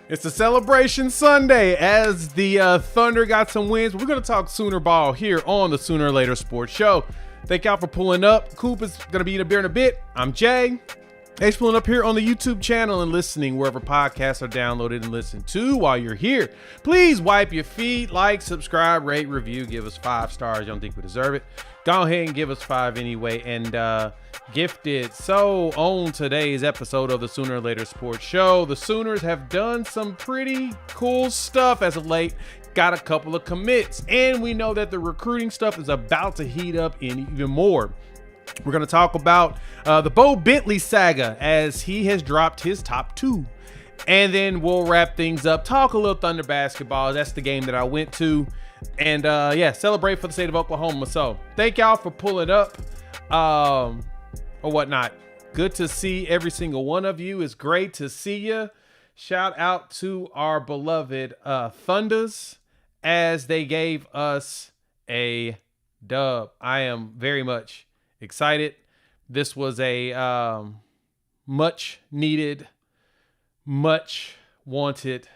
It's a celebration Sunday as the Thunder got some wins. We're going to talk Sooner ball here on the Sooner or Later Sports Show. Thank y'all for pulling up. Coop is going to be in a beer in a bit. I'm Jay. Thanks for pulling up here on the YouTube channel and listening wherever podcasts are downloaded and listened to. While you're here, please wipe your feet, like, subscribe, rate, review, give us 5 stars. You don't think we deserve it? Go ahead and give us 5 anyway and gift it. So on today's episode of the Sooner or Later Sports Show, the Sooners have done some pretty cool stuff as of late. Got a couple of commits, and we know that the recruiting stuff is about to heat up even more. We're going to talk about the Bo Bentley saga as he has dropped his top 2. And then we'll wrap things up, talk a little Thunder basketball. That's the game that I went to. And yeah, celebrate for the state of Oklahoma. So thank y'all for pulling up or whatnot. Good to see every single one of you. It's great to see you. Shout out to our beloved Thunders as they gave us a dub. I am very much excited. This was a much needed, much wanted,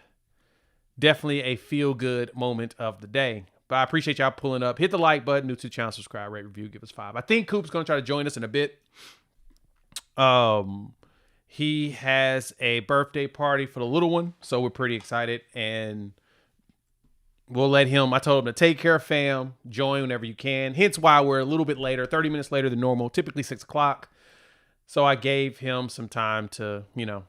definitely a feel good moment of the day. But I appreciate y'all pulling up. Hit the like button, new to the channel, subscribe, rate, review, give us 5. I think Coop's gonna try to join us in a bit. He has a birthday party for the little one, so we're pretty excited, and we'll let him, I told him to take care of fam, join whenever you can. Hence why we're a little bit later, 30 minutes later than normal, typically 6 o'clock. So I gave him some time to, you know,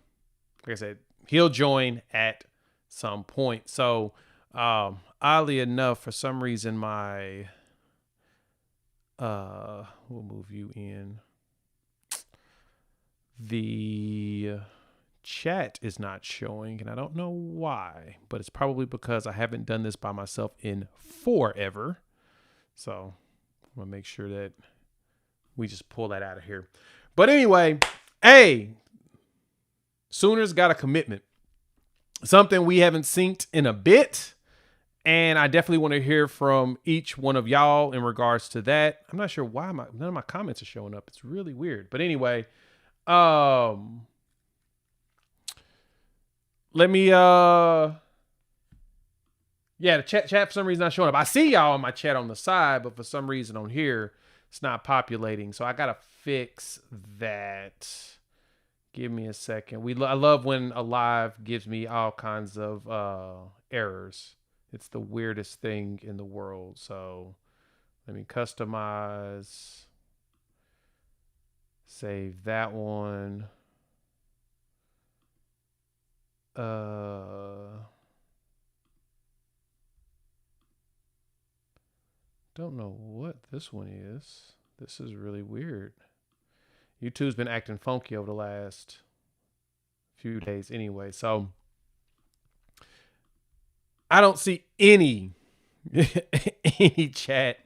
like I said, he'll join at some point. So oddly enough, for some reason, we'll move you in. The chat is not showing, and I don't know why, but it's probably because I haven't done this by myself in forever. So I'm gonna make sure that we just pull that out of here. But anyway, hey, Sooners got a commitment, something we haven't synced in a bit, and I definitely want to hear from each one of y'all in regards to that. I'm not sure why none of my comments are showing up. It's really weird, but anyway. Let me yeah, the chat for some reason not showing up. I see y'all in my chat on the side, but for some reason on here it's not populating. So I gotta fix that. Give me a second. I love when a live gives me all kinds of errors. It's the weirdest thing in the world. So let me customize. Save that one. Don't know what this one is. This is really weird. YouTube's been acting funky over the last few days anyway. So I don't see any chat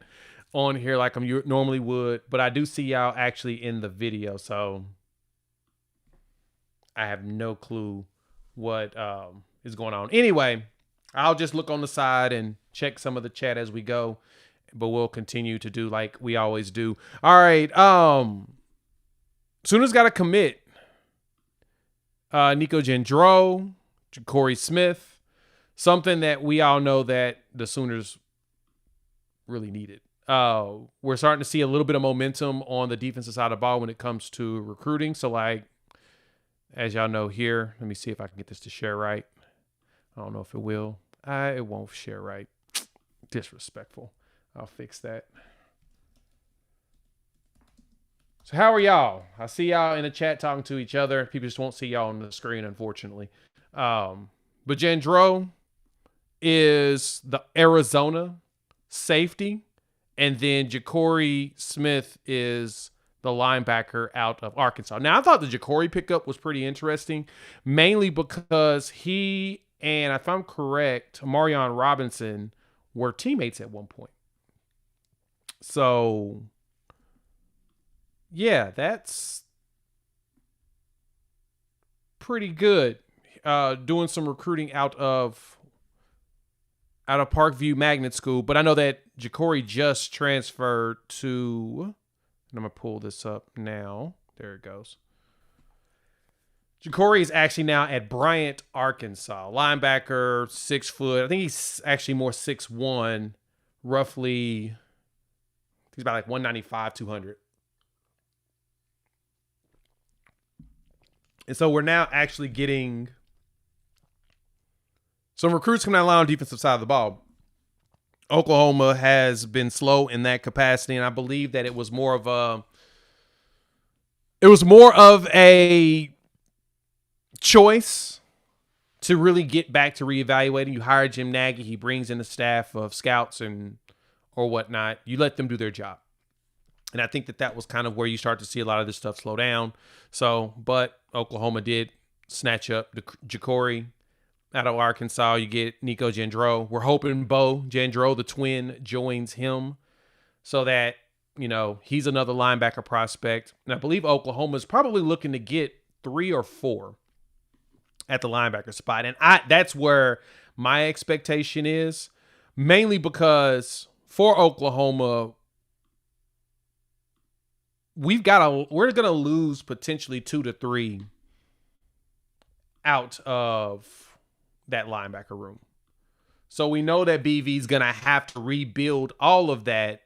on here like I normally would, but I do see y'all actually in the video. So I have no clue what is going on. Anyway, I'll just look on the side and check some of the chat as we go, but we'll continue to do like we always do. All right. Sooners got to commit. Nico Gendreau, Corey Smith, something that we all know that the Sooners really needed. We're starting to see a little bit of momentum on the defensive side of the ball when it comes to recruiting. So like, as y'all know here, let me see if I can get this to share right. I don't know if it will. It won't share right. Disrespectful. I'll fix that. So how are y'all? I see y'all in the chat talking to each other. People just won't see y'all on the screen, unfortunately. But Gendreau is the Arizona safety. And then Ja'Cory Smith is the linebacker out of Arkansas. Now, I thought the Ja'Cory pickup was pretty interesting, mainly because he and, if I'm correct, Marion Robinson were teammates at one point. So, yeah, that's pretty good. Doing some recruiting out of Parkview Magnet School, but I know that Ja'Cory just transferred to, and I'm going to pull this up now. There it goes. Ja'Cory is actually now at Bryant, Arkansas. Linebacker, 6 foot. I think he's actually more 6'1", roughly. He's about like 195, 200. And so we're now actually getting some recruits coming out on the defensive side of the ball. Oklahoma has been slow in that capacity, and I believe that it was more of a choice to really get back to reevaluating. You hire Jim Nagy, he brings in a staff of scouts or whatnot. You let them do their job. And I think that was kind of where you start to see a lot of this stuff slow down. So, but Oklahoma did snatch up Ja'Cory out of Arkansas. You get Nico Gendreau. We're hoping Bo Gendreau, the twin, joins him so that, he's another linebacker prospect. And I believe Oklahoma is probably looking to get 3 or 4 at the linebacker spot. And that's where my expectation is, mainly because for Oklahoma, we're going to lose potentially 2 to 3 out of that linebacker room. So we know that BV is going to have to rebuild all of that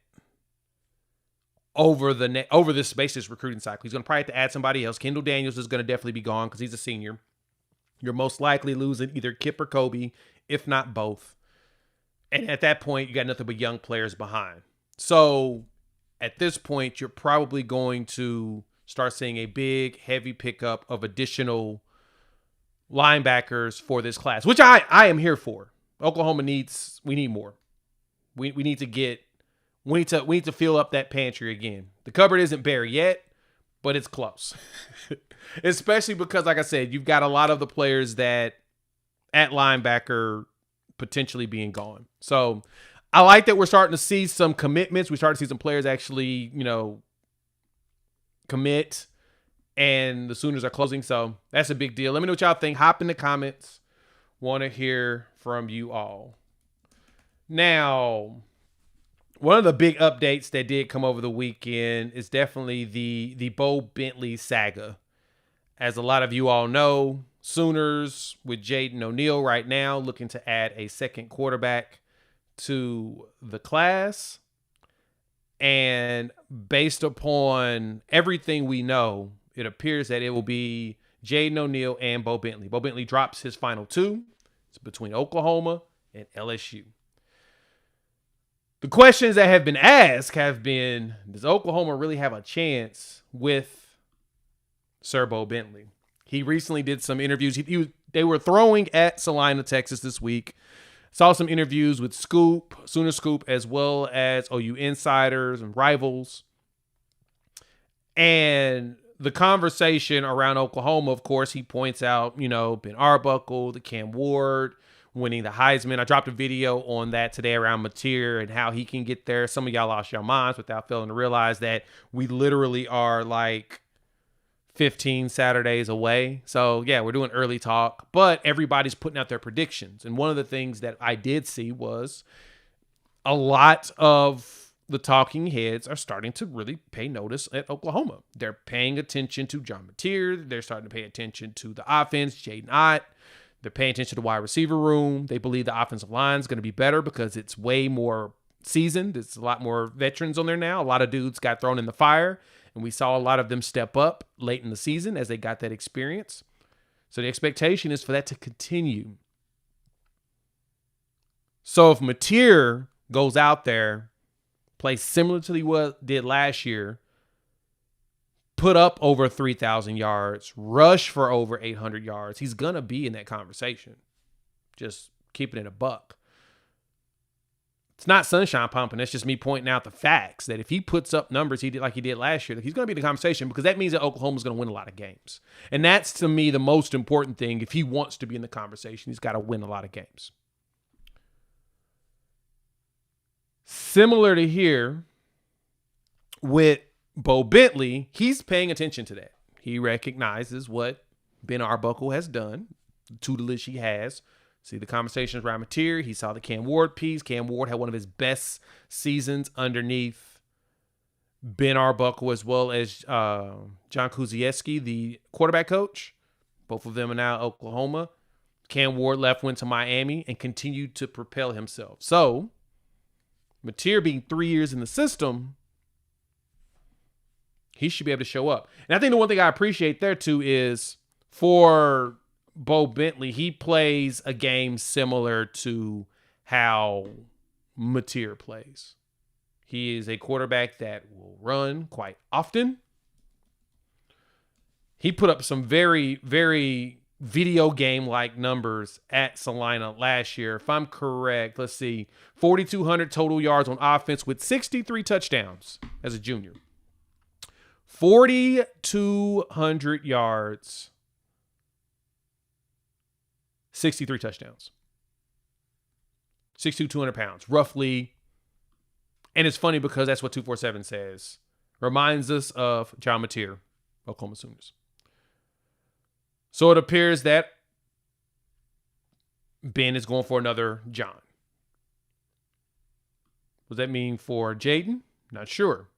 over this basis recruiting cycle. He's going to probably have to add somebody else. Kendall Daniels is going to definitely be gone because he's a senior. You're most likely losing either Kip or Kobe, if not both. And at that point, you got nothing but young players behind. So at this point, you're probably going to start seeing a big, heavy pickup of additional linebackers for this class, which I am here for. Oklahoma we need more. We need to fill up that pantry again. The cupboard isn't bare yet, but it's close. Especially because, like I said, you've got a lot of the players that at linebacker potentially being gone. So I like that we're starting to see some commitments. We start to see some players actually, commit, and the Sooners are closing. So that's a big deal. Let me know what y'all think. Hop in the comments. Want to hear from you all. Now, one of the big updates that did come over the weekend is definitely the Bo Bentley saga. As a lot of you all know, Sooners with Jaden O'Neal right now looking to add a second quarterback to the class. And based upon everything we know, it appears that it will be Jaden O'Neal and Bo Bentley. Bo Bentley drops his final 2. It's between Oklahoma and LSU. The questions that have been asked have been, does Oklahoma really have a chance with Sir Bo Bentley? He recently did some interviews. They were throwing at Salina, Texas this week. Saw some interviews with Scoop, Sooner Scoop, as well as OU insiders and rivals. And the conversation around Oklahoma, of course, he points out, Ben Arbuckle, the Cam Ward, winning the Heisman. I dropped a video on that today around Mateer and how he can get there. Some of y'all lost your minds without failing to realize that we literally are like 15 Saturdays away. So yeah, we're doing early talk, but everybody's putting out their predictions. And one of the things that I did see was a lot of the talking heads are starting to really pay notice at Oklahoma. They're paying attention to John Mateer. They're starting to pay attention to the offense, Jaden Ott. They're paying attention to the wide receiver room. They believe the offensive line is going to be better because it's way more seasoned. There's a lot more veterans on there now. A lot of dudes got thrown in the fire, and we saw a lot of them step up late in the season as they got that experience. So the expectation is for that to continue. So if Mateer goes out there, plays similar to what he did last year, put up over 3,000 yards, rush for over 800 yards, he's going to be in that conversation. Just keeping it a buck. It's not sunshine pumping. That's just me pointing out the facts that if he puts up numbers he did last year, he's going to be in the conversation because that means that Oklahoma's going to win a lot of games. And that's, to me, the most important thing. If he wants to be in the conversation, he's got to win a lot of games. Similar to here with Bo Bentley, he's paying attention to that. He recognizes what Ben Arbuckle has done, the tutelage he has. See the conversations around Mateer. He saw the Cam Ward piece. Cam Ward had one of his best seasons underneath Ben Arbuckle as well as John Kuzieski, the quarterback coach. Both of them are now at Oklahoma. Cam Ward left, went to Miami, and continued to propel himself. So, Mateer being 3 years in the system, he should be able to show up. And I think the one thing I appreciate there, too, is for Bo Bentley, he plays a game similar to how Mateer plays. He is a quarterback that will run quite often. He put up some very, very video game-like numbers at Salina last year. If I'm correct, let's see, 4,200 total yards on offense with 63 touchdowns as a junior. 4,200 yards, 63 touchdowns. 6'2", 200 pounds, roughly. And it's funny because that's what 247 says. Reminds us of John Mateer, Oklahoma Sooners. So it appears that Ben is going for another John. What does that mean for Jaden? Not sure.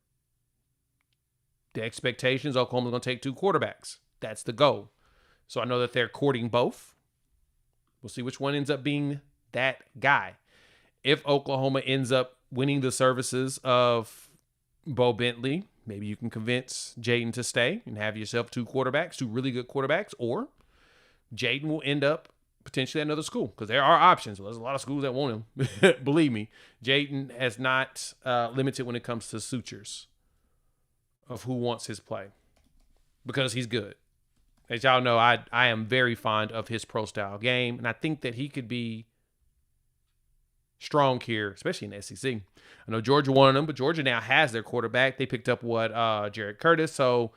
The expectations, Oklahoma's going to take 2 quarterbacks. That's the goal. So I know that they're courting both. We'll see which one ends up being that guy. If Oklahoma ends up winning the services of Bo Bentley, maybe you can convince Jaden to stay and have yourself 2 quarterbacks, 2 really good quarterbacks, or Jaden will end up potentially at another school because there are options. Well, there's a lot of schools that want him. Believe me, Jaden has not limited when it comes to sutures of who wants his play because he's good. As y'all know, I am very fond of his pro-style game, and I think that he could be strong here, especially in the SEC. I know Georgia wanted him, but Georgia now has their quarterback. They picked up Jared Curtis, so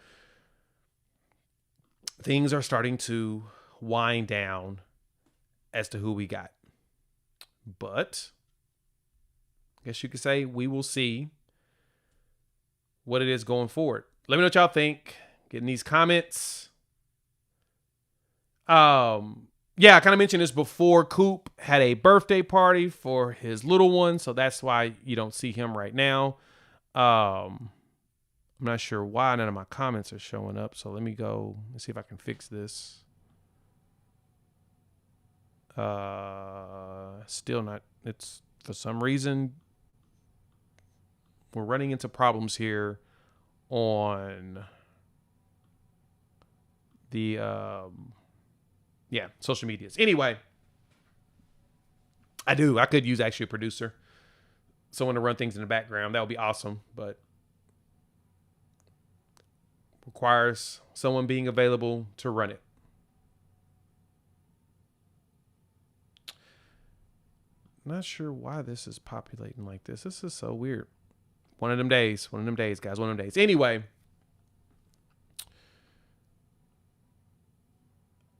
things are starting to wind down as to who we got. But I guess you could say we will see what it is going forward. Let me know what y'all think. Getting these comments. Yeah, I kind of mentioned this before. Coop had a birthday party for his little one, so that's why you don't see him right now. I'm not sure why none of my comments are showing up, so let me go and see if I can fix this. Still not. It's for some reason we're running into problems here on the social medias. Anyway, I could use actually a producer, someone to run things in the background. That would be awesome, but requires someone being available to run it. Not sure why this is populating like this. This is so weird. One of them days, guys. One of them days. Anyway,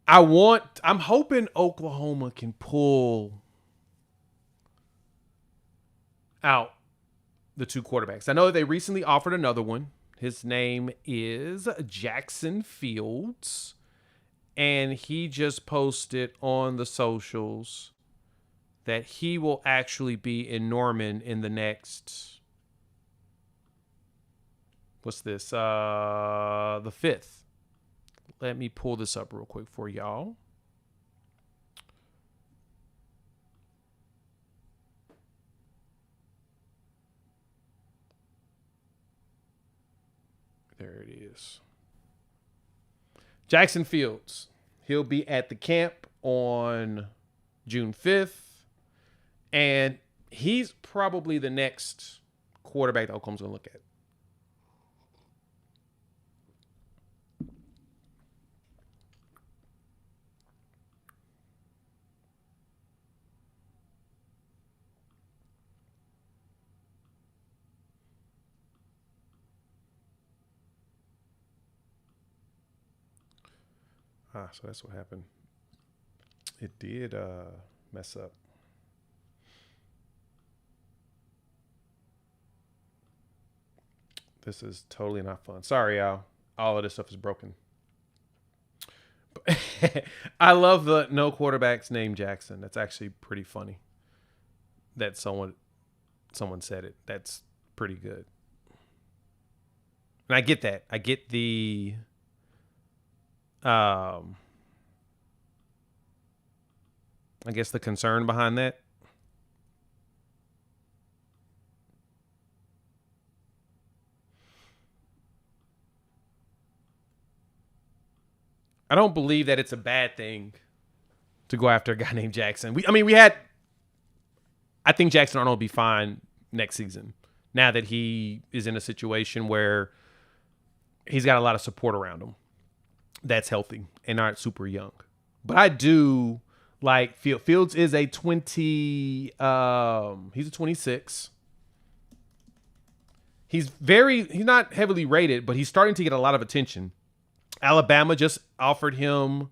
I'm hoping Oklahoma can pull out the 2 quarterbacks. I know that they recently offered another one. His name is Jackson Fields, and he just posted on the socials that he will actually be in Norman in the next, what's this? The 5th. Let me pull this up real quick for y'all. There it is. Jackson Fields. He'll be at the camp on June 5th. And he's probably the next quarterback that Oklahoma's going to look at. So that's what happened. It did mess up. This is totally not fun. Sorry, y'all. All of this stuff is broken. I love the no quarterbacks named Jackson. That's actually pretty funny that someone said it. That's pretty good. And I get that. I get the I guess the concern behind that. I don't believe that it's a bad thing to go after a guy named Jackson. I think Jackson Arnold will be fine next season now that he is in a situation where he's got a lot of support around him that's healthy and aren't super young. But I do like Fields is a 20. He's a 26. He's not heavily rated, but he's starting to get a lot of attention. Alabama just offered him,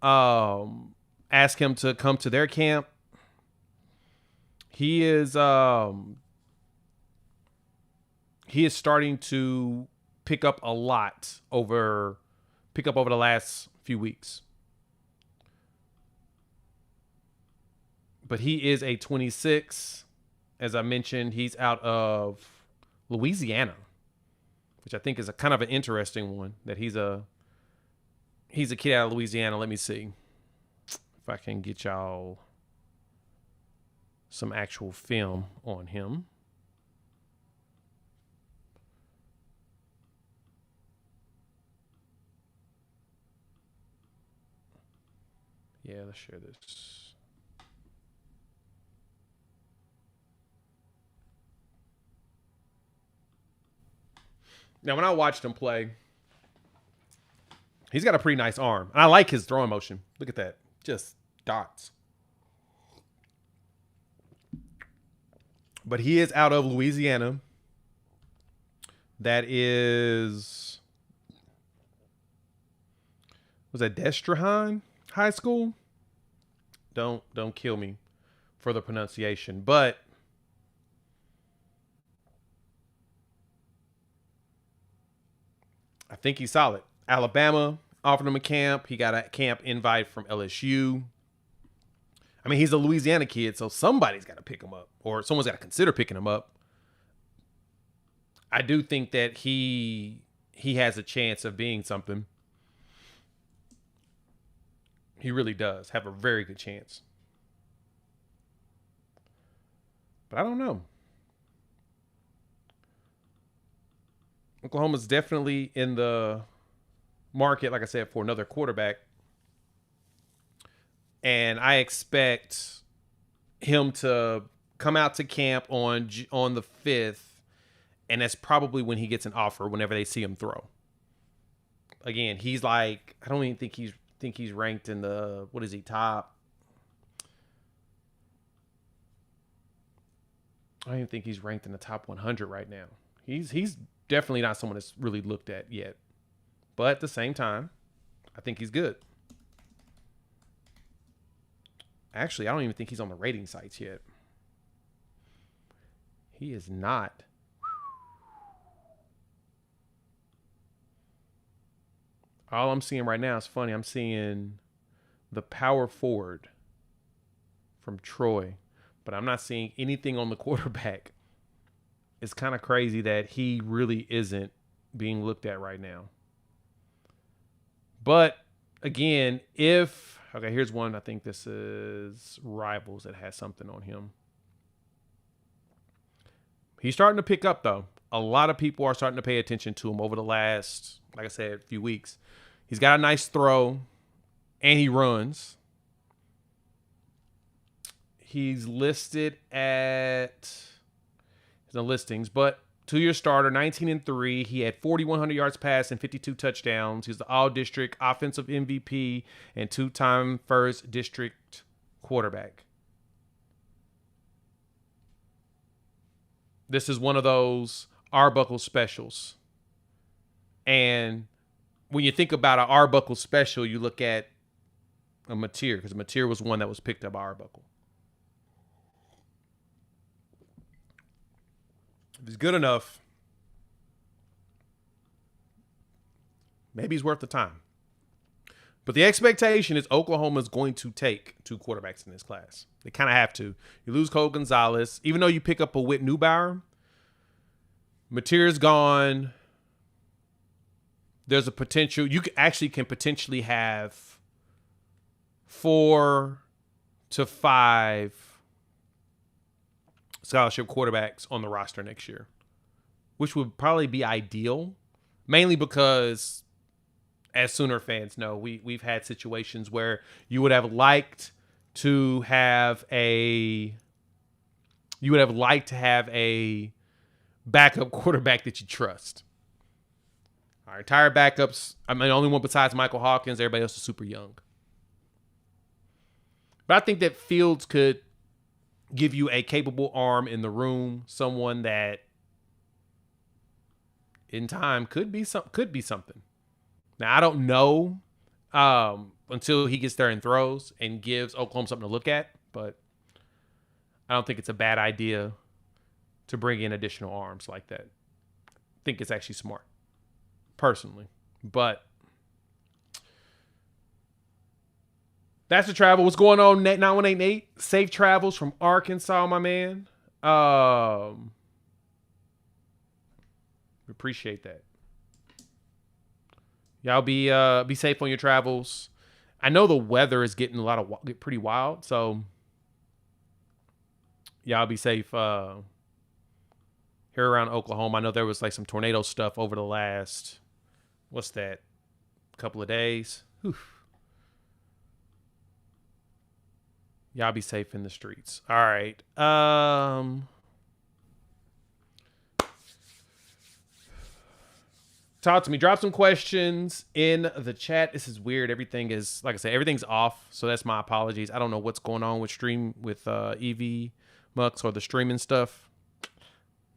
asked him to come to their camp. He is starting to pick up over the last few weeks. But he is a 26. As I mentioned, he's out of Louisiana, which I think is a kind of an interesting one, that he's a kid out of Louisiana. Let me see if I can get y'all some actual film on him. Yeah, let's share this. Now, when I watched him play, he's got a pretty nice arm. And I like his throwing motion. Look at that. Just dots. But he is out of Louisiana. That is, was that Destrehan High School? Don't kill me for the pronunciation. But I think he's solid. Alabama offered him a camp. He got a camp invite from LSU. I mean, he's a Louisiana kid, so somebody's got to pick him up, or someone's got to consider picking him up. I do think that he has a chance of being something. He really does have a very good chance. But I don't know. Oklahoma's definitely in the market, like I said, for another quarterback. And I expect him to come out to camp on the 5th, and that's probably when he gets an offer, whenever they see him throw. Again, he's like, I don't even think he's ranked in the, what is he, top? I don't even think he's ranked in the top 100 right now. He's definitely not someone that's really looked at yet. But at the same time, I think he's good. Actually, I don't even think he's on the rating sites yet. He is not. All I'm seeing right now is funny. I'm seeing the power forward from Troy, but I'm not seeing anything on the quarterback. It's kind of crazy that he really isn't being looked at right now. But again, okay, here's one. I think this is Rivals that has something on him. He's starting to pick up, though. A lot of people are starting to pay attention to him over the last, like I said, few weeks. He's got a nice throw, and he runs. He's listed at the listings, but 2-year starter, 19-3. He had 4,100 yards passed and 52 touchdowns. He's the all-district offensive MVP and 2-time first district quarterback. This is one of those Arbuckle specials. And when you think about an Arbuckle special, you look at a Mateer, because Mateer was one that was picked up by Arbuckle. If he's good enough, maybe he's worth the time. But the expectation is Oklahoma is going to take 2 quarterbacks in this class. They kind of have to. You lose Cole Gonzalez. Even though you pick up a Whit Neubauer, Mateer's gone. There's a potential. You can potentially have 4 to 5 scholarship quarterbacks on the roster next year, which would probably be ideal, mainly because, as Sooner fans know, we've had situations where you would have liked to have a backup quarterback that you trust. Our entire backups, I mean, the only one besides Michael Hawkins, everybody else is super young. But I think that Fields could give you a capable arm in the room, someone that in time could be something. Now, I don't know until he gets there and throws and gives Oklahoma something to look at, but I don't think it's a bad idea to bring in additional arms like that. I think it's actually smart, personally. But that's the travel. What's going on, 9188? Safe travels from Arkansas, my man. We appreciate that. Y'all be safe on your travels. I know the weather is getting pretty wild, so y'all be safe here around Oklahoma. I know there was like some tornado stuff over the last, couple of days. Whew. Y'all be safe in the streets. All right. Talk to me. Drop some questions in the chat. This is weird. Everything is, like I said, everything's off. So that's my apologies. I don't know what's going on with EV Mux or the streaming stuff.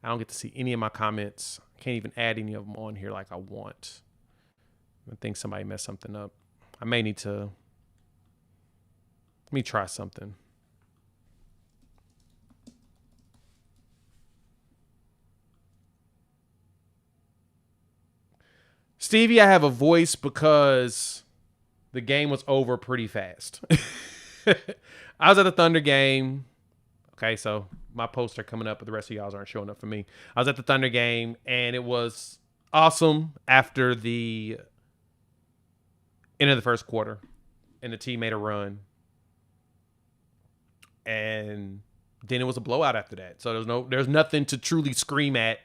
I don't get to see any of my comments. Can't even add any of them on here like I want. I think somebody messed something up. I may need to. Let me try something. Stevie, I have a voice because the game was over pretty fast. I was at the Thunder game. Okay, so my posts are coming up, but the rest of y'all aren't showing up for me. I was at the Thunder game, and it was awesome after the end of the first quarter, and the team made a run. And then it was a blowout after that. So there's nothing to truly scream at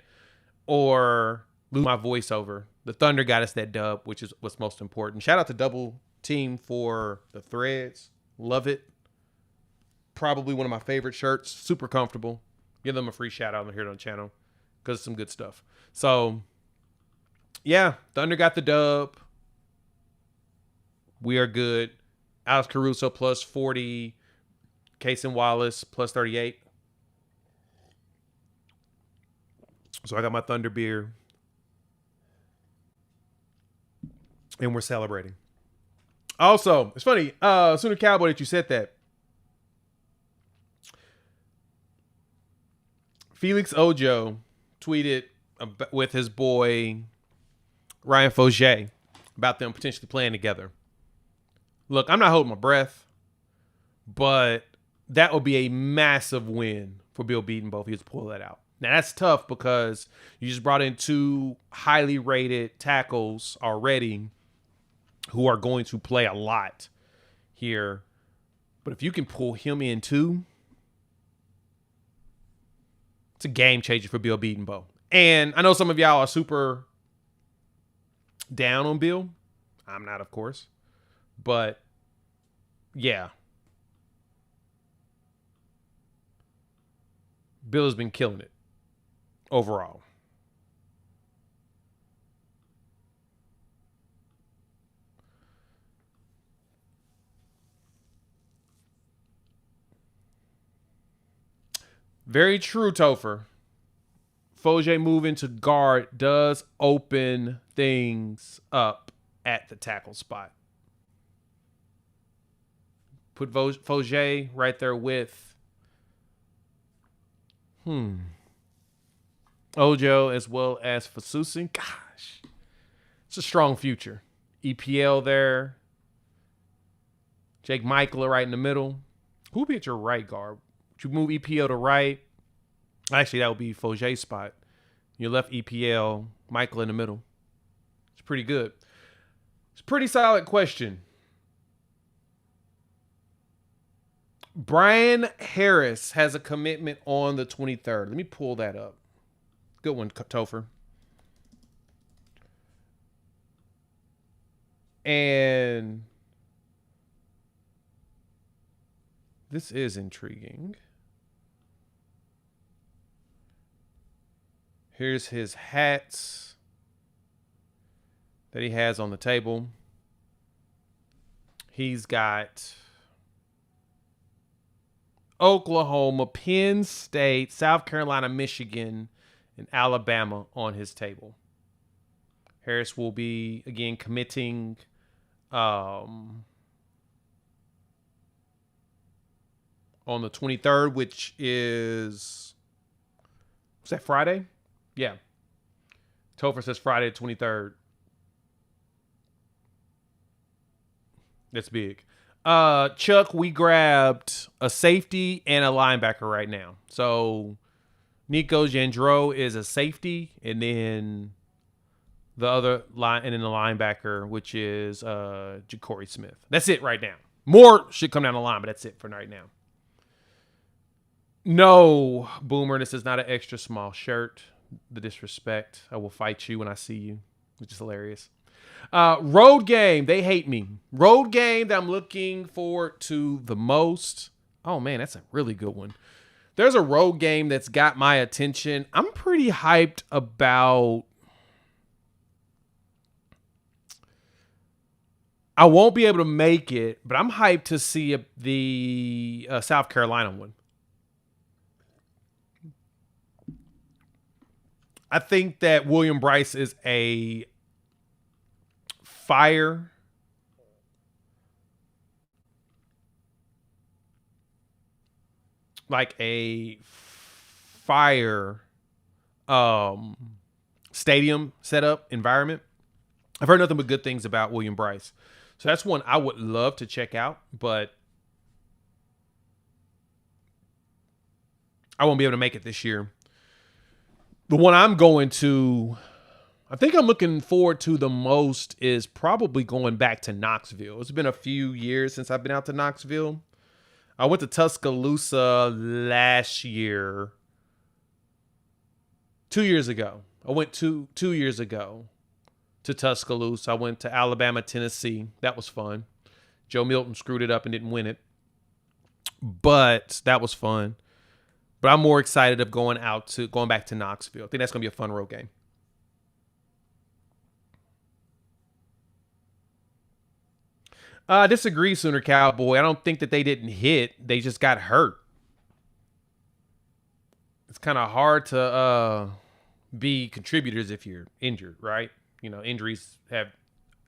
or lose my voice over. The Thunder got us that dub, which is what's most important. Shout out to Double Team for the threads. Love it. Probably one of my favorite shirts. Super comfortable. Give them a free shout out here on the channel because it's some good stuff. So, yeah, Thunder got the dub. We are good. Alex Caruso plus 40. Casey Wallace plus 38. So I got my Thunder beer. And we're celebrating. Also, it's funny, Sooner Cowboy, that you said that. Felix Ojo tweeted with his boy Ryan Fauger about them potentially playing together. Look, I'm not holding my breath, but that would be a massive win for Bill Beatonbow if he was to pull that out. Now, that's tough because you just brought in 2 highly rated tackles already who are going to play a lot here. But if you can pull him in too, it's a game changer for Bill Beatonbow. And I know some of y'all are super down on Bill. I'm not, of course. But, yeah. Bill has been killing it overall. Very true, Topher. Fauger moving to guard does open things up at the tackle spot. Put Fauger right there with Ojo as well as Fasusi. Gosh, it's a strong future. EPL there. Jake Michael right in the middle. Who would be at your right guard? Would you move EPL to right? Actually, that would be Fauger's spot. Your left EPL, Michael in the middle. It's pretty good. It's a pretty solid question. Brian Harris has a commitment on the 23rd. Let me pull that up. Good one, Topher. And this is intriguing. Here's his hats that he has on the table. He's got Oklahoma, Penn State, South Carolina, Michigan, and Alabama on his table. Harris will be, again, committing on the 23rd, which is that Friday? Yeah. Topher says Friday the 23rd. That's big. Chuck, we grabbed a safety and a linebacker right now. So Nico Jandreau is a safety, and then the other line, and then the linebacker, which is Ja'Cory Smith. That's it right now. More should come down the line, but that's it for right now. No, Boomer, this is not an extra small shirt. The disrespect. I will fight you when I see you, which is hilarious. Road game. They hate me. Road game that I'm looking forward to the most. Oh, man, that's a really good one. There's a road game that's got my attention. I'm pretty hyped about. I won't be able to make it, but I'm hyped to see the South Carolina one. I think that William Bryce is a fire stadium setup environment. I've heard nothing but good things about William Bryce. So that's one I would love to check out, but I won't be able to make it this year. The one I'm going to, I think I'm looking forward to the most is probably going back to Knoxville. It's been a few years since I've been out to Knoxville. I went to Tuscaloosa last year. 2 years ago. I went 2 years ago to Tuscaloosa. I went to Alabama, Tennessee. That was fun. Joe Milton screwed it up and didn't win it. But that was fun. But I'm more excited of going back to Knoxville. I think that's going to be a fun road game. I disagree, Sooner Cowboy. I don't think that they didn't hit. They just got hurt. It's kind of hard to be contributors if you're injured, right? You know, injuries have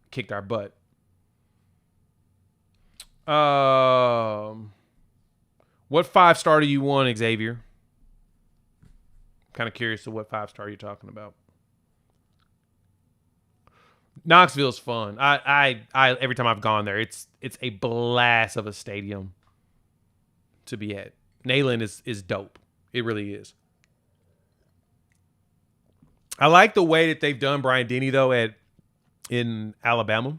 kicked our butt. What 5-star do you want, Xavier? Kind of curious to what 5-star you're talking about. Knoxville's fun. I every time I've gone there, it's a blast of a stadium to be at. Neyland is dope. It really is. I like the way that they've done Bryant Denny though in Alabama.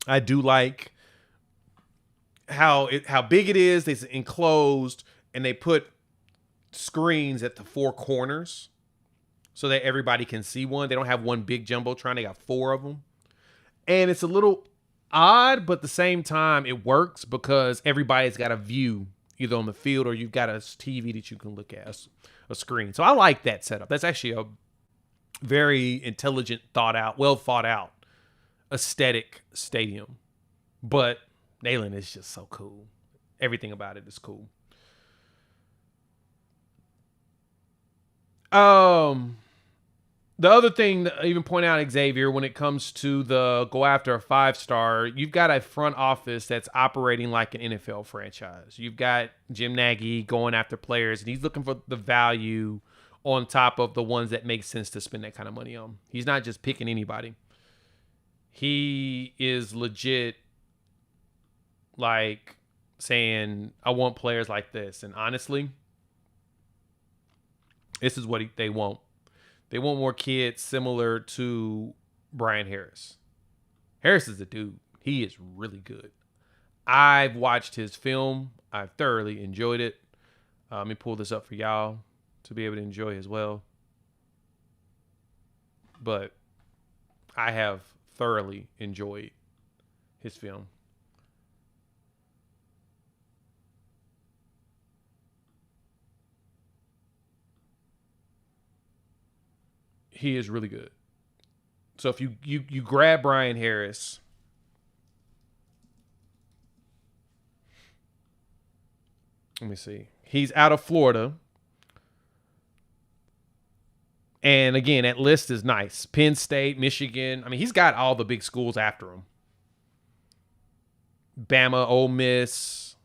I do like how big it is. It's enclosed and they put screens at the 4 corners so that everybody can see one. They don't have one big jumbotron. They got 4 of them. And it's a little odd, but at the same time, it works because everybody's got a view either on the field or you've got a TV that you can look at, a screen. So I like that setup. That's actually a very intelligent, well thought out aesthetic stadium. But Neyland is just so cool. Everything about it is cool. The other thing that I even point out, Xavier, when it comes to the go after a 5-star, you've got a front office that's operating like an NFL franchise. You've got Jim Nagy going after players, and he's looking for the value on top of the ones that make sense to spend that kind of money on. He's not just picking anybody. He is legit like saying, I want players like this. And honestly, this is what they want. They want more kids similar to Brian Harris. Harris is a dude. He is really good. I've watched his film. I've thoroughly enjoyed it. Let me pull this up for y'all to be able to enjoy as well. But I have thoroughly enjoyed his film. He is really good. So if you grab Brian Harris, let me see. He's out of Florida. And again, that list is nice. Penn State, Michigan. I mean, he's got all the big schools after him. Bama, Ole Miss,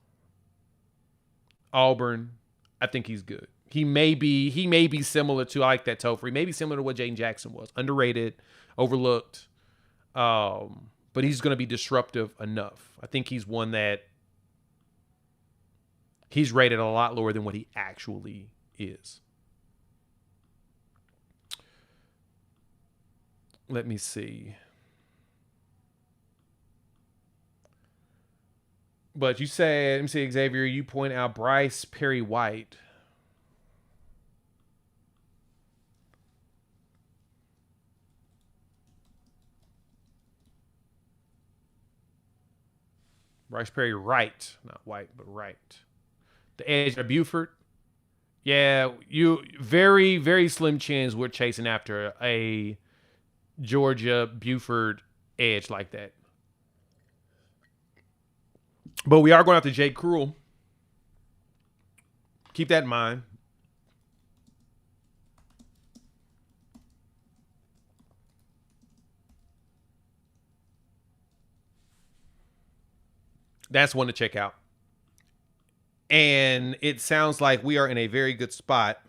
Auburn. I think he's good. He may be similar to, I like that Topher. He may be similar to what Jaden Jackson was. Underrated, overlooked. But he's going to be disruptive enough. I think he's one that he's rated a lot lower than what he actually is. Let me see. But you said, let me see, Xavier, you point out Bryce Perry White. Bryce Perry Wright, not White, but Wright. The edge of Buford. Yeah, you very, very slim chance we're chasing after a Georgia Buford edge like that. But we are going after Jay Coop. Keep that in mind. That's one to check out. And it sounds like we are in a very good spot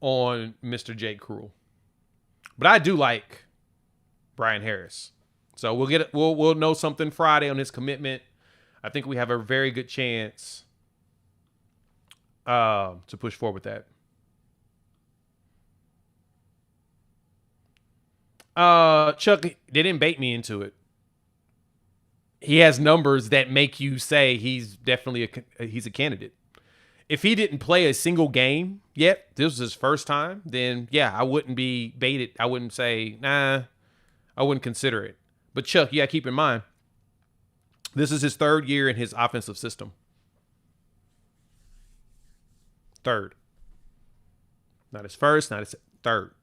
on Mr. Jay Coop. But I do like Brian Harris. So we'll know something Friday on his commitment. I think we have a very good chance to push forward with that. Chuck, they didn't bait me into it. He has numbers that make you say he's definitely he's a candidate. If he didn't play a single game yet, this was his first time, then yeah, I wouldn't be baited. I wouldn't say, nah, I wouldn't consider it. But Chuck, you got to keep in mind, this is his third year in his offensive system. Third. Not his first, not his third.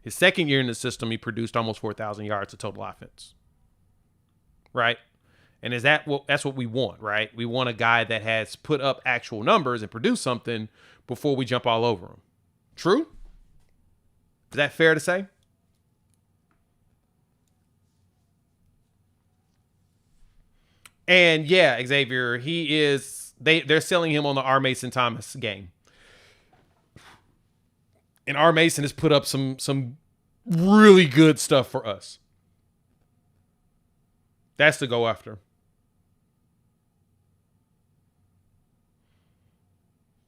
His second year in the system, he produced almost 4,000 yards of total offense. Right? And that's what we want, right? We want a guy that has put up actual numbers and produced something before we jump all over him. True? Is that fair to say? And yeah, Xavier, they're selling him on the R. Mason Thomas game. And R. Mason has put up some really good stuff for us. That's to go after.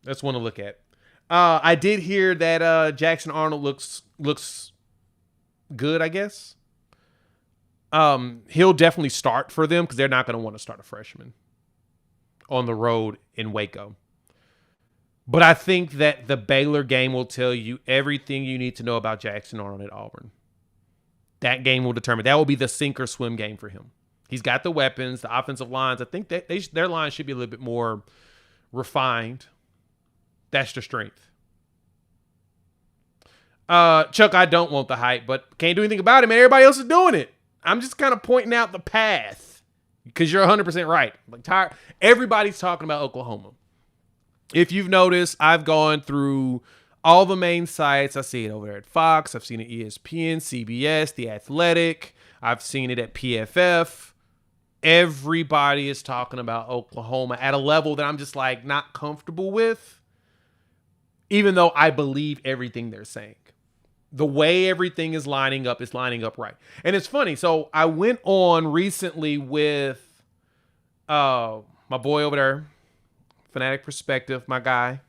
That's one to look at. I did hear that Jackson Arnold looks good, I guess. He'll definitely start for them because they're not going to want to start a freshman on the road in Waco. But I think that the Baylor game will tell you everything you need to know about Jackson Arnold at Auburn. That game will determine. That will be the sink or swim game for him. He's got the weapons, the offensive lines. I think that their line should be a little bit more refined. That's the strength. Chuck, I don't want the hype, but can't do anything about it, man. Everybody else is doing it. I'm just kind of pointing out the path because you're 100% right. Like, everybody's talking about Oklahoma. If you've noticed, I've gone through all the main sites. I see it over there at Fox. I've seen it at ESPN, CBS, The Athletic. I've seen it at PFF. Everybody is talking about Oklahoma at a level that I'm just like not comfortable with, even though I believe everything they're saying. The way everything is lining up right. And it's funny. So I went on recently with my boy over there, Fanatic Perspective, my guy.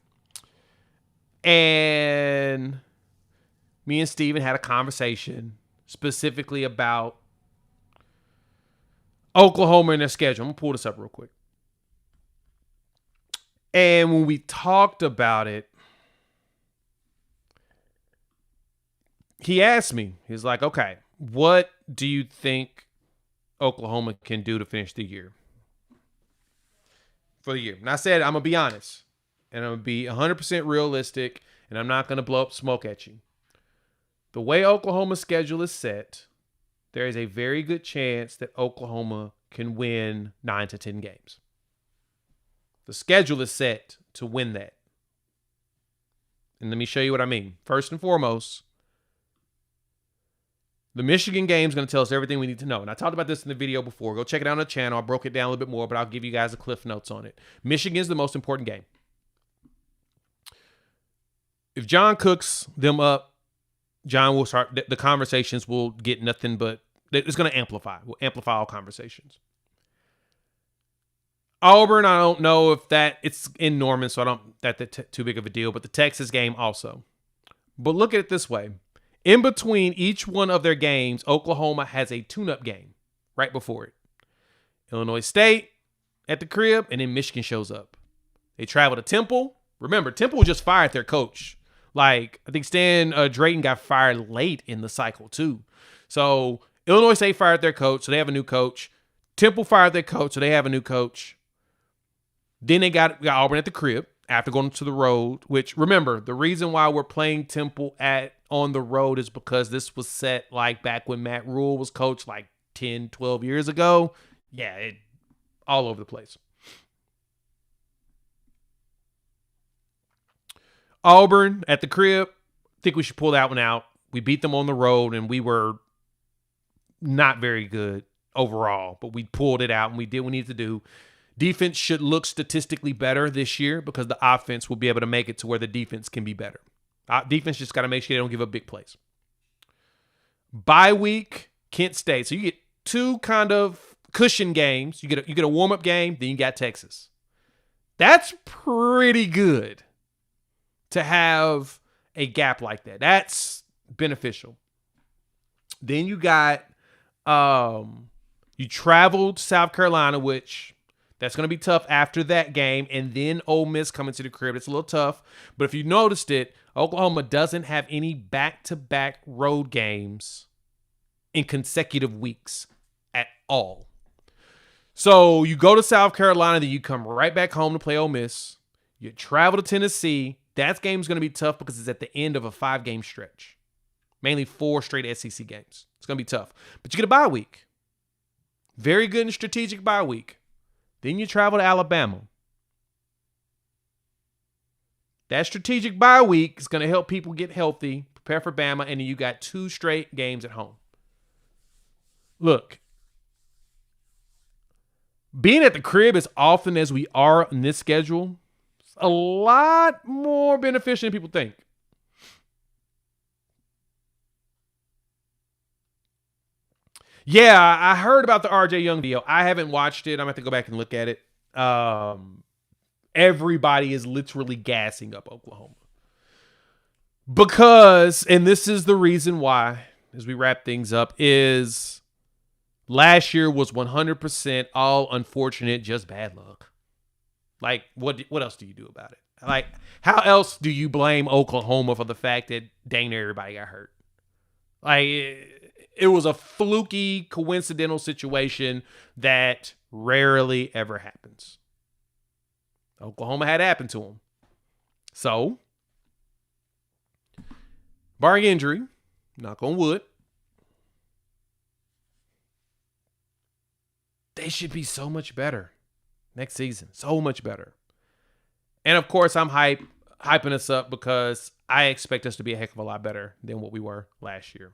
And me and Steven had a conversation specifically about Oklahoma in their schedule. I'm going to pull this up real quick. And when we talked about it, he asked me, he's like, okay, what do you think Oklahoma can do to finish the year? For the year. And I said, I'm going to be honest. And I'm going to be 100% realistic. And I'm not going to blow up smoke at you. The way Oklahoma's schedule is set, there is a very good chance that Oklahoma can win 9 to 10 games. The schedule is set to win that. And let me show you what I mean. First and foremost, the Michigan game is going to tell us everything we need to know. And I talked about this in the video before. Go check it out on the channel. I broke it down a little bit more, but I'll give you guys the cliff notes on it. Michigan is the most important game. If John cooks them up, John will start, the conversations will get nothing but, it's going to amplify. We'll amplify all conversations. Auburn, I don't know if it's in Norman, so I don't, that's too big of a deal, but the Texas game also. But look at it this way. In between each one of their games, Oklahoma has a tune-up game right before it. Illinois State at the crib, and then Michigan shows up. They travel to Temple. Remember, Temple just fired their coach. Like, I think Stan Drayton got fired late in the cycle, too. So, Illinois State fired their coach, so they have a new coach. Temple fired their coach, so they have a new coach. Then they got Auburn at the crib after going to the road, which, remember, the reason why we're playing Temple on the road is because this was set like back when Matt Rule was coach like 10, 12 years ago. Yeah, all over the place. Auburn at the crib, think we should pull that one out. We beat them on the road, and we were not very good overall, but we pulled it out, and we did what we needed to do. Defense should look statistically better this year because the offense will be able to make it to where the defense can be better. Defense just got to make sure they don't give up big plays. Bye week, Kent State. So you get two kind of cushion games. You get a warm-up game, then you got Texas. That's pretty good to have a gap like that. That's beneficial. Then you got you traveled to South Carolina, which that's going to be tough after that game, and then Ole Miss coming to the crib. It's a little tough, but if you noticed it, Oklahoma doesn't have any back-to-back road games in consecutive weeks at all. So you go to South Carolina, then you come right back home to play Ole Miss. You travel to Tennessee. That game's going to be tough because it's at the end of a 5-game stretch. Mainly 4 straight SEC games. It's going to be tough. But you get a bye week. Very good and strategic bye week. Then you travel to Alabama. That strategic bye week is going to help people get healthy, prepare for Bama, and then you got 2 straight games at home. Look, being at the crib as often as we are in this schedule, is a lot more beneficial than people think. Yeah, I heard about the RJ Young video. I haven't watched it. I'm going to have to go back and look at it. Everybody is literally gassing up Oklahoma. Because, and this is the reason why, as we wrap things up, is last year was 100% all unfortunate, just bad luck. Like, what else do you do about it? Like, how else do you blame Oklahoma for the fact that dang near everybody got hurt? Like, it was a fluky, coincidental situation that rarely ever happens. Oklahoma had happened to them. So, barring injury, knock on wood, they should be so much better next season. So much better. And of course, I'm hyping us up because I expect us to be a heck of a lot better than what we were last year.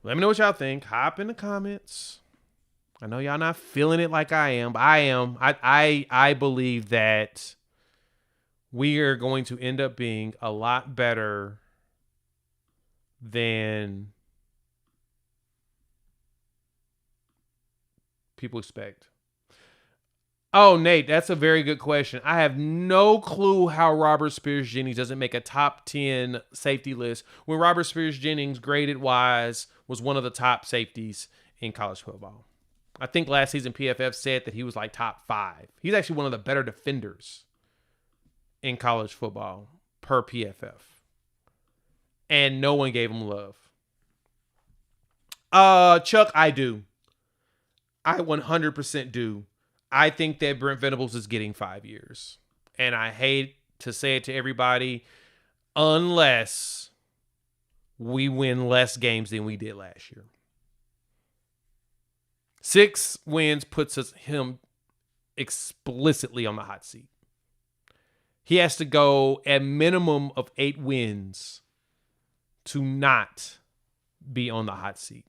Let me know what y'all think. Hop in the comments. I know y'all not feeling it like I am, but I am. I believe that we are going to end up being a lot better than people expect. Oh, Nate, that's a very good question. I have no clue how Robert Spears-Jennings doesn't make a top 10 safety list when Robert Spears-Jennings, graded wise, was one of the top safeties in college football. I think last season PFF said that he was like top 5. He's actually one of the better defenders in college football per PFF. And no one gave him love. Chuck, I do. I 100% do. I think that Brent Venables is getting 5 years. And I hate to say it to everybody, unless we win less games than we did last year. 6 wins puts him explicitly on the hot seat. He has to go a minimum of 8 wins to not be on the hot seat.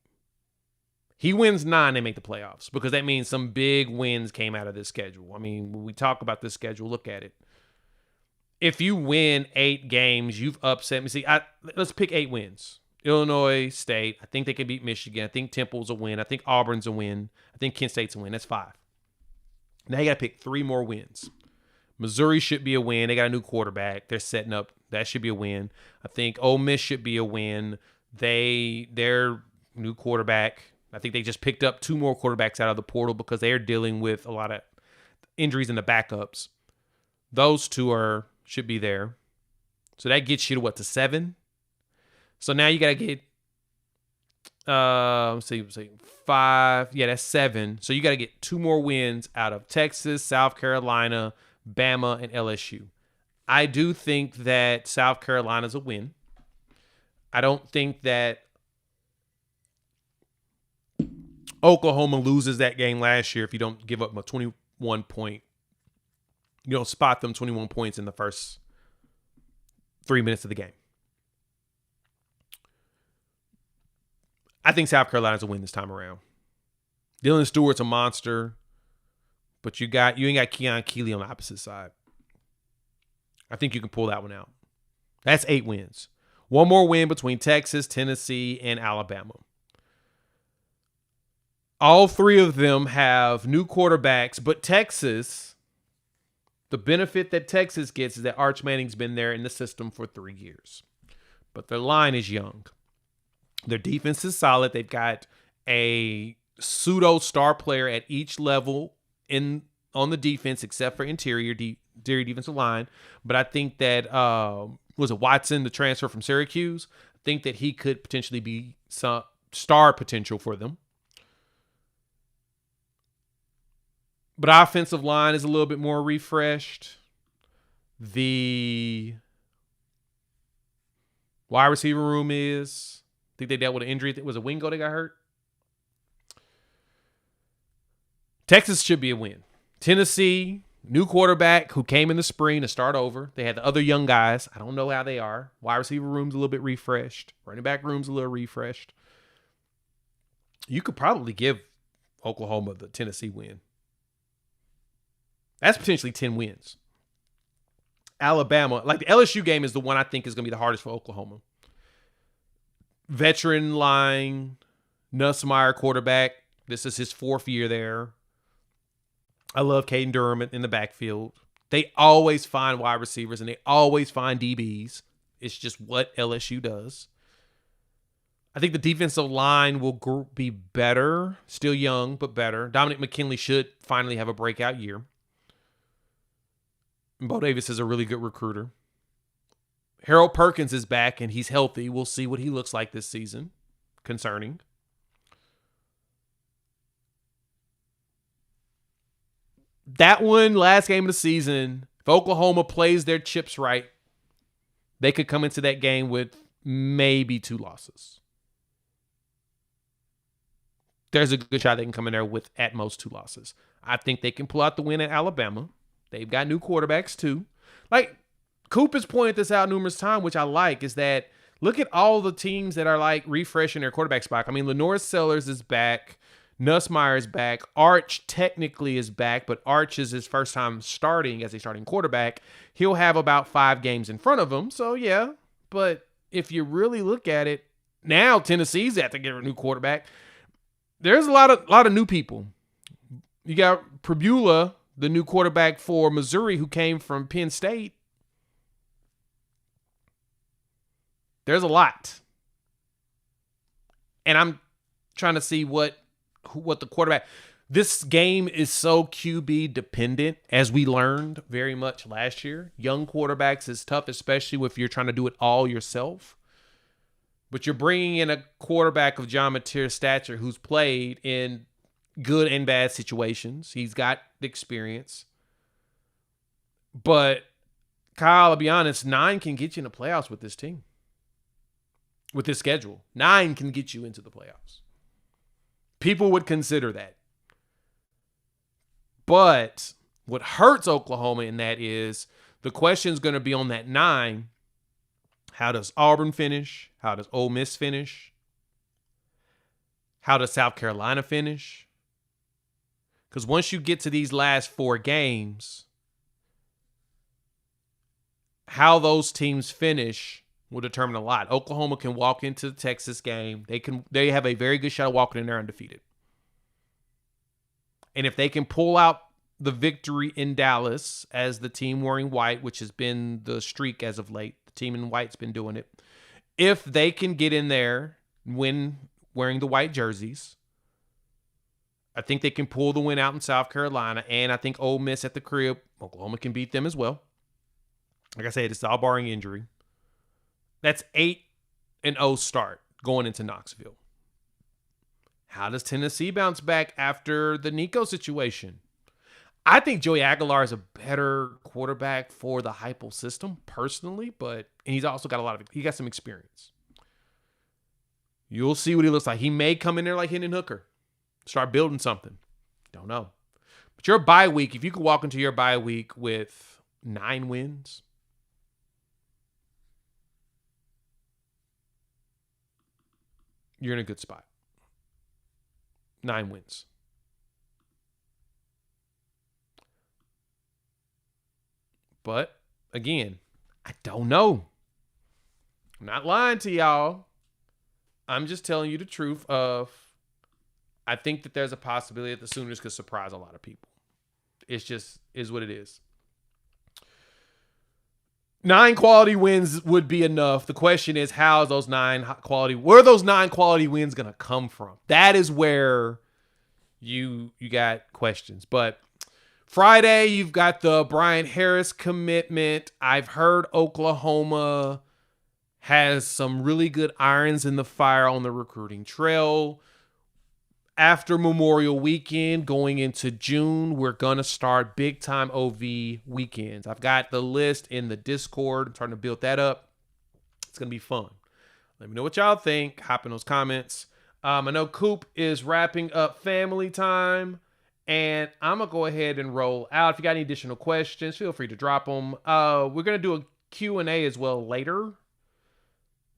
He wins 9, they make the playoffs, because that means some big wins came out of this schedule. I mean, when we talk about this schedule, look at it. If you win 8 games, you've upset me. See, let's pick 8 wins. Illinois State, I think they can beat Michigan. I think Temple's a win. I think Auburn's a win. I think Kent State's a win. That's 5. Now you got to pick 3 more wins. Missouri should be a win. They got a new quarterback. They're setting up. That should be a win. I think Ole Miss should be a win. Their new quarterback. I think they just picked up 2 more quarterbacks out of the portal because they're dealing with a lot of injuries in the backups. Those 2 should be there. So that gets you to 7? So now you got to get, let's see, 5. Yeah, that's 7. So you got to get 2 more wins out of Texas, South Carolina, Bama, and LSU. I do think that South Carolina's a win. I don't think that Oklahoma loses that game last year if you don't give up a 21 point. You don't spot them 21 points in the first 3 minutes of the game. I think South Carolina's a win this time around. Dylan Stewart's a monster, but you ain't got Keon Keeley on the opposite side. I think you can pull that one out. That's 8 wins. 1 more win between Texas, Tennessee, and Alabama. All 3 of them have new quarterbacks, but Texas, the benefit that Texas gets is that Arch Manning's been there in the system for 3 years. But their line is young. Their defense is solid. They've got a pseudo star player at each level on the defense, except for interior defensive line. But I think that was it Watson, the transfer from Syracuse? I think that he could potentially be some star potential for them. But offensive line is a little bit more refreshed. The wide receiver room is. I think they dealt with an injury. It was a Wingo that got hurt. Texas should be a win. Tennessee, new quarterback who came in the spring to start over. They had the other young guys. I don't know how they are. Wide receiver room's a little bit refreshed. Running back room's a little refreshed. You could probably give Oklahoma the Tennessee win. That's potentially 10 wins. Alabama, like the LSU game is the one I think is going to be the hardest for Oklahoma. Veteran line, Nussmeier quarterback. This is his 4th year there. I love Caden Durham in the backfield. They always find wide receivers and they always find DBs. It's just what LSU does. I think the defensive line will be better. Still young, but better. Dominic McKinley should finally have a breakout year. And Bo Davis is a really good recruiter. Harold Perkins is back and he's healthy. We'll see what he looks like this season. Concerning. That one, last game of the season, if Oklahoma plays their chips right, they could come into that game with maybe 2 losses. There's a good shot they can come in there with at most 2 losses. I think they can pull out the win at Alabama. They've got new quarterbacks too. Like, Coop has pointed this out numerous times, which I like, is that look at all the teams that are like refreshing their quarterback spot. I mean, Lenore Sellers is back. Nussmeier is back. Arch technically is back, but Arch is his first time starting as a starting quarterback. He'll have about 5 games in front of him. So, yeah. But if you really look at it, now Tennessee's at to get a new quarterback. There's a lot of new people. You got Pribula, the new quarterback for Missouri, who came from Penn State. There's a lot. And I'm trying to see what the quarterback. This game is so QB dependent, as we learned very much last year. Young quarterbacks is tough, especially if you're trying to do it all yourself. But you're bringing in a quarterback of John Mateer's stature who's played in good and bad situations. He's got the experience. But Kyle, I'll be honest, 9 can get you in the playoffs with this team. With this schedule. 9 can get you into the playoffs. People would consider that. But what hurts Oklahoma in that is the question is going to be on that 9. How does Auburn finish? How does Ole Miss finish? How does South Carolina finish? Because once you get to these last 4 games, how those teams finish will determine a lot. Oklahoma can walk into the Texas game. They have a very good shot of walking in there undefeated. And if they can pull out the victory in Dallas as the team wearing white, which has been the streak as of late, the team in white's been doing it. If they can get in there, win wearing the white jerseys, I think they can pull the win out in South Carolina. And I think Ole Miss at the crib, Oklahoma can beat them as well. Like I said, it's all barring injury. That's 8-0 start going into Knoxville. How does Tennessee bounce back after the Nico situation? I think Joey Aguilar is a better quarterback for the Heupel system personally, and he's also got he got some experience. You'll see what he looks like. He may come in there like Hendon Hooker, start building something. Don't know. But your bye week, if you could walk into your bye week with 9 wins, you're in a good spot. 9 wins. But, again, I don't know. I'm not lying to y'all. I'm just telling you the truth of I think that there's a possibility that the Sooners could surprise a lot of people. It's just is what it is. 9 quality wins would be enough. The question is, where are those 9 quality wins going to come from? That is where you got questions. But Friday, you've got the Brian Harris commitment. I've heard Oklahoma has some really good irons in the fire on the recruiting trail. After Memorial Weekend, going into June, we're going to start big-time OV weekends. I've got the list in the Discord. I'm starting to build that up. It's going to be fun. Let me know what y'all think. Hop in those comments. I know Coop is wrapping up family time, and I'm going to go ahead and roll out. If you got any additional questions, feel free to drop them. We're going to do a Q&A as well later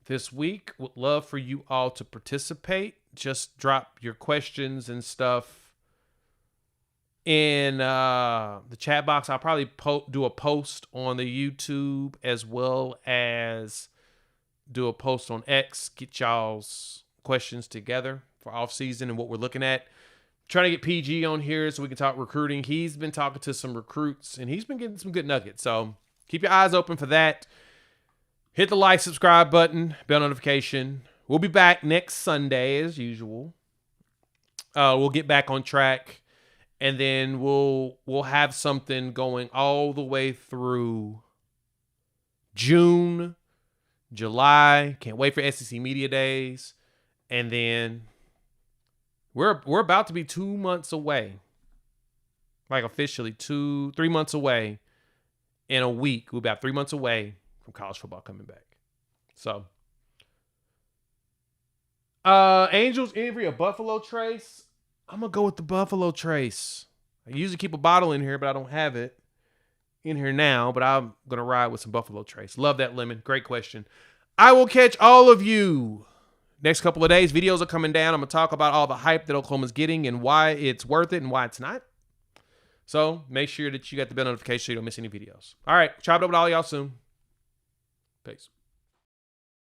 this week. Would love for you all to participate. Just drop your questions and stuff in the chat box. I'll probably do a post on the YouTube as well as do a post on X. Get y'all's questions together for off season and what we're looking at. Trying to get PG on here so we can talk recruiting. He's been talking to some recruits and he's been getting some good nuggets. So keep your eyes open for that. Hit the like, subscribe button, bell notification. We'll be back next Sunday as usual. We'll get back on track, and then we'll have something going all the way through June, July. Can't wait for SEC Media Days, and then we're about to be 2 months away, like officially 3 months away. In a week, we'll be about 3 months away from college football coming back. So. Angels Envy or Buffalo Trace? I'm going to go with the Buffalo Trace. I usually keep a bottle in here, but I don't have it in here now. But I'm going to ride with some Buffalo Trace. Love that lemon. Great question. I will catch all of you next couple of days. Videos are coming down. I'm going to talk about all the hype that Oklahoma's getting and why it's worth it and why it's not. So make sure that you got the bell notification so you don't miss any videos. All right. Chop it up with all y'all soon. Peace.